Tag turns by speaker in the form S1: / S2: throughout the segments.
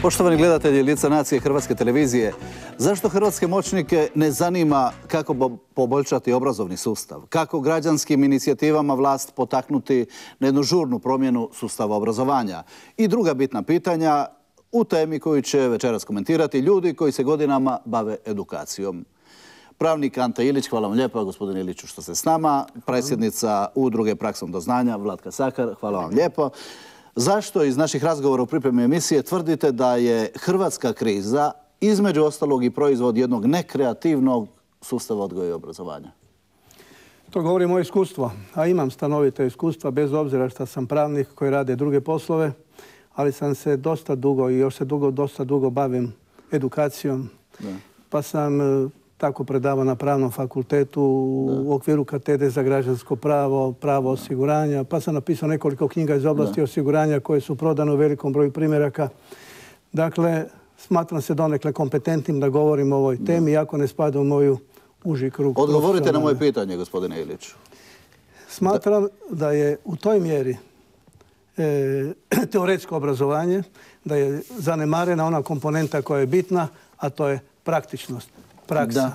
S1: Poštovani gledatelji Lica nacije Hrvatske televizije, zašto hrvatske moćnike ne zanima kako poboljšati obrazovni sustav? Kako građanskim inicijativama vlast potaknuti na jednu žurnu promjenu sustava obrazovanja? I druga bitna pitanja u temi koju će večeras komentirati ljudi koji se godinama bave edukacijom. Pravnik Ante Ilić, hvala vam lijepa, gospodine Iliću, što ste s nama. Predsjednica Udruge Praksom do znanja, Vlatka Sakar, hvala vam lijepo. Zašto iz naših razgovora u pripremi emisije tvrdite da je hrvatska kriza između ostalog i proizvod jednog nekreativnog sustava odgoja i obrazovanja?
S2: To govori moje iskustvo, a imam stanovito iskustva bez obzira što sam pravnik koji rade druge poslove, ali sam se dosta dugo i još se dosta dugo bavim edukacijom. Pa sam tako predavao na Pravnom fakultetu u okviru katedre za građansko pravo, pravo osiguranja. Pa sam napisao nekoliko knjiga iz oblasti osiguranja koje su prodane u velikom broju primjeraka. Dakle, smatram se donekle kompetentnim da govorim o ovoj temi, iako ne spada u moju uži krug.
S1: Odgovorite na moje pitanje, gospodine Iliću.
S2: Smatram da je u toj mjeri teoretsko obrazovanje, da je zanemarena ona komponenta koja je bitna, a to je praktičnost. Praksa.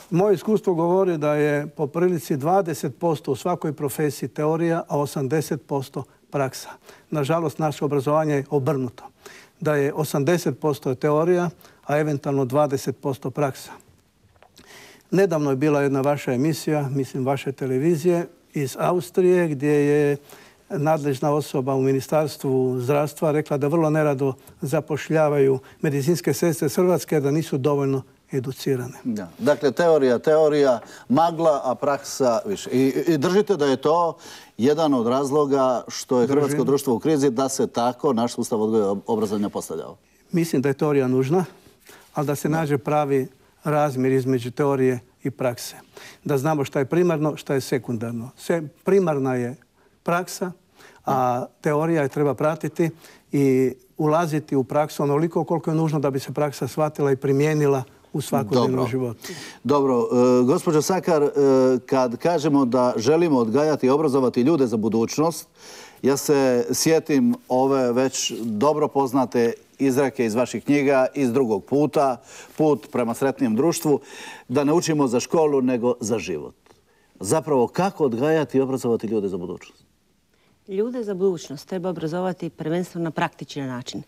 S2: Moje iskustvo govori da je po prilici 20% u svakoj profesiji teorija, a 80% praksa. Nažalost, naše obrazovanje je obrnuto. Da je 80% teorija, a eventualno 20% praksa. Nedavno je bila jedna vaša emisija, mislim vaše televizije, iz Austrije, gdje je nadležna osoba u Ministarstvu zdravstva rekla da vrlo nerado zapošljavaju medicinske sestre iz Hrvatske, da nisu dovoljno educirane.
S1: Dakle, teorija, magla, a praksa više. I držite da je to jedan od razloga što je hrvatsko društvo u krizi, da se tako naš sustav odgoja i obrazovanja postavljao?
S2: Mislim da je teorija nužna, ali da se nađe pravi razmjer između teorije i prakse. Da znamo šta je primarno, šta je sekundarno. Primarna je praksa, a teorija je treba pratiti i ulaziti u praksu onoliko koliko je nužno da bi se praksa shvatila i primijenila u svakodnevnom životu.
S1: Dobro. Gospođo Sakar, kad kažemo da želimo odgajati i obrazovati ljude za budućnost, ja se sjetim ove već dobro poznate izreke iz vaših knjiga iz Drugog puta, Put prema sretnijem društvu, da ne učimo za školu nego za život. Zapravo, kako odgajati i obrazovati ljude za budućnost?
S3: Ljude za budućnost treba obrazovati prvenstveno na praktičan način.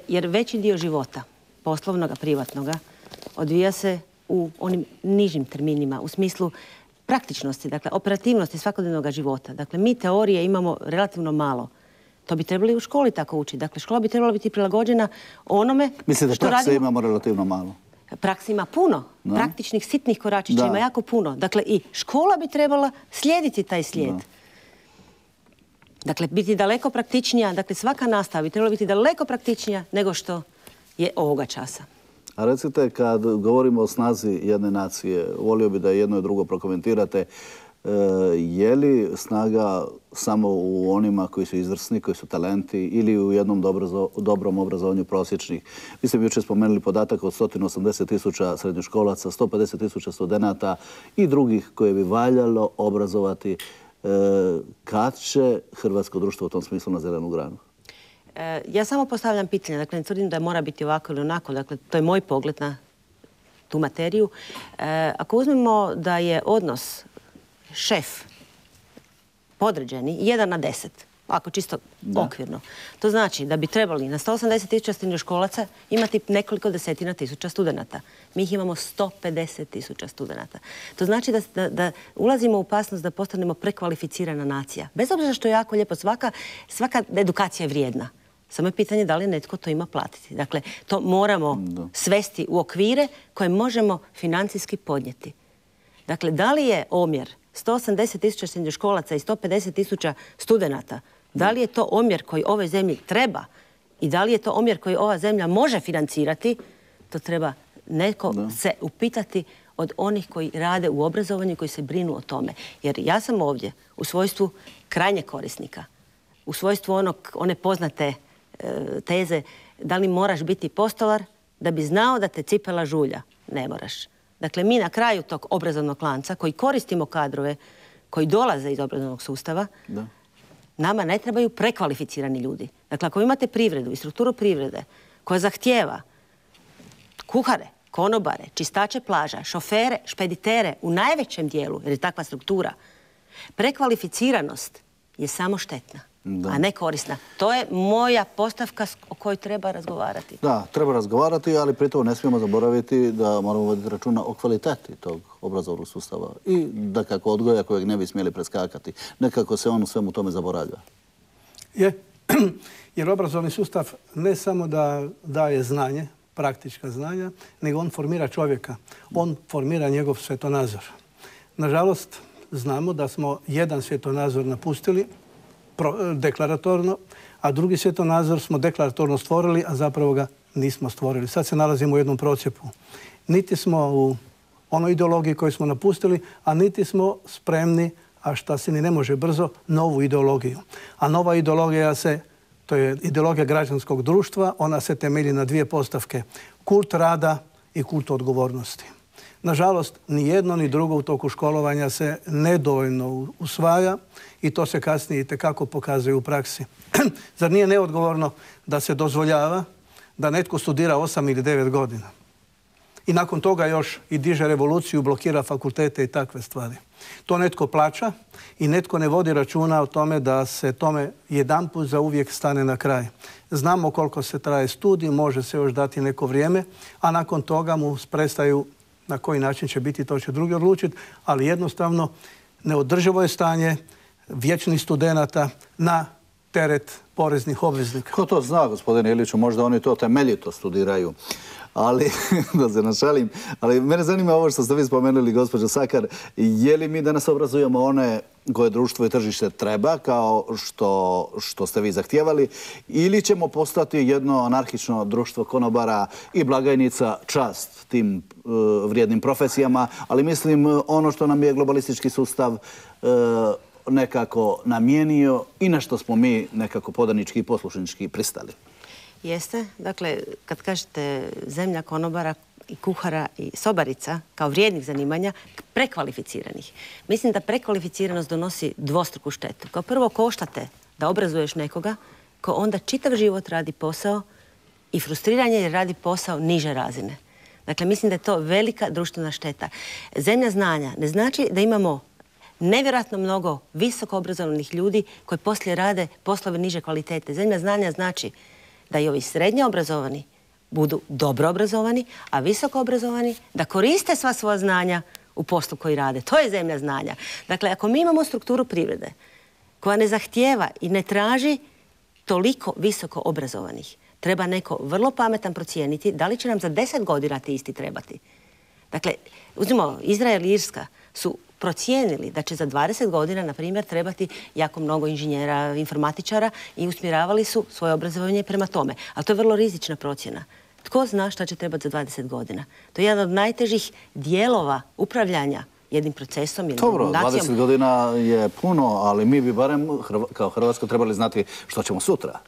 S3: Jer veći dio života, poslovnoga, privatnoga, odvija se u onim nižim terminima, u smislu praktičnosti, dakle operativnosti svakodnevnog života. Dakle, mi teorije imamo relativno malo. To bi trebali u školi tako učiti. Dakle, škola bi trebala biti prilagođena onome što radimo.
S1: Mislite da prakse imamo relativno malo?
S3: Praksa ima puno. Praktičnih, sitnih koračića ima jako puno. Dakle, i škola bi trebala slijediti taj slijed. Dakle, biti daleko praktičnija. Dakle, svaka nastava bi trebala biti daleko praktičnija nego što je ovoga časa.
S1: A recite, kad govorimo o snazi jedne nacije, volio bi da jedno i drugo prokomentirate, je li snaga samo u onima koji su izvrsni, koji su talenti, ili u jednom dobrom obrazovanju prosječnih? Vi ste jučer spomenuli podatak od 180.000 srednjoškolaca, 150.000 studenata i drugih koje bi valjalo obrazovati. Kad će hrvatsko društvo u tom smislu na zelenu granu?
S3: Ja samo postavljam pitanje, dakle ne tvrdim da mora biti ovako ili onako, dakle to je moj pogled na tu materiju. Ako uzmemo da je odnos šef podređeni 1:10, ako čisto okvirno, to znači da bi trebali na 180.000 srednjoškolaca imati nekoliko desetina tisuća studenata. Mi ih imamo 150.000 studenata. To znači da ulazimo u opasnost da postanemo prekvalificirana nacija. Bez obzira što je jako lijepo, svaka edukacija je vrijedna. Samo je pitanje da li netko to ima platiti. Dakle, to moramo svesti u okvire koje možemo financijski podnijeti. Dakle, da li je omjer 180.000 srednjoškolaca i 150.000 studenata, da li je to omjer koji ovoj zemlji treba i da li je to omjer koji ova zemlja može financirati, to treba neko se upitati od onih koji rade u obrazovanju i koji se brinu o tome. Jer ja sam ovdje u svojstvu krajnjeg korisnika, u svojstvu one poznate teze da li moraš biti postolar da bi znao da te cipela žulja. Ne moraš. Dakle, mi na kraju tog obrazovnog lanca koji koristimo kadrove koji dolaze iz obrazovnog sustava, nama ne trebaju prekvalificirani ljudi. Dakle, ako imate privredu i strukturu privrede koja zahtijeva kuhare, konobare, čistače plaža, šofere, špeditere u najvećem dijelu, jer je takva struktura, prekvalificiranost je samo štetna, a ne korisna. To je moja postavka o kojoj treba razgovarati.
S1: Da, treba razgovarati, ali pritom ne smijemo zaboraviti da moramo voditi računa o kvaliteti tog obrazovnog sustava i da kako odgoja kojeg ne bi smjeli preskakati. Nekako se on u svemu tome zaboravlja.
S2: Jer obrazovni sustav ne samo da daje znanje, praktička znanja, nego on formira čovjeka. On formira njegov svjetonazor. Nažalost, znamo da smo jedan svjetonazor napustili deklaratorno, a drugi svjetonazor smo deklaratorno stvorili, a zapravo ga nismo stvorili. Sad se nalazimo u jednom procjepu. Niti smo u onoj ideologiji koju smo napustili, a niti smo spremni, a šta se ni ne može brzo, novu ideologiju. A nova ideologija to je ideologija građanskog društva, ona se temelji na dvije postavke. Kult rada i kult odgovornosti. Nažalost, ni jedno ni drugo u toku školovanja se nedovoljno usvaja i to se kasnije itekako pokazuje u praksi. Zar nije neodgovorno da se dozvoljava da netko studira 8 ili 9 godina? I nakon toga još i diže revoluciju, blokira fakultete i takve stvari. To netko plaća i netko ne vodi računa o tome da se tome jedanput za uvijek stane na kraj. Znamo koliko se traje studij, može se još dati neko vrijeme, a nakon toga mu prestaju na koji način će biti, to će drugi odlučiti, ali jednostavno neodrživo je stanje vječnih studenata na teret poreznih obveznika.
S1: Ko to zna, gospodine Iliću, možda oni to temeljito studiraju. Ali, da se našalim, ali mene zanima ovo što ste vi spomenuli, gospođo Sakar, je li mi danas obrazujemo one koje društvo i tržište treba, kao što ste vi zahtijevali, ili ćemo postati jedno anarhično društvo konobara i blagajnica, čast tim vrijednim profesijama, ali mislim ono što nam je globalistički sustav nekako namijenio i na što smo mi nekako podanički i poslušnički pristali.
S3: Jeste. Dakle, kad kažete zemlja konobara i kuhara i sobarica kao vrijednih zanimanja, prekvalificiranih. Mislim da prekvalificiranost donosi dvostruku štetu. Kao prvo koštate da obrazuješ nekoga ko onda čitav život radi posao i frustriranje jer radi posao niže razine. Dakle, mislim da je to velika društvena šteta. Zemlja znanja ne znači da imamo nevjerojatno mnogo visoko obrazovanih ljudi koji poslije rade poslove niže kvalitete. Zemlja znanja znači da i ovi srednje obrazovani budu dobro obrazovani, a visoko obrazovani da koriste sva svoja znanja u poslu koji rade. To je zemlja znanja. Dakle, ako mi imamo strukturu privrede koja ne zahtijeva i ne traži toliko visoko obrazovanih, treba neko vrlo pametan procijeniti da li će nam za 10 godina ti isti trebati. Dakle, uzmimo, Izrael i Irska su procijenili da će za 20 godina, na primjer, trebati jako mnogo inženjera, informatičara i usmjeravali su svoje obrazovanje prema tome. A to je vrlo rizična procjena. Tko zna šta će trebati za 20 godina? To je jedan od najtežih dijelova upravljanja jednim procesom ili
S1: nacijom. Dobro, 20 godina je puno, ali mi bi barem kao Hrvatska trebali znati što ćemo sutra.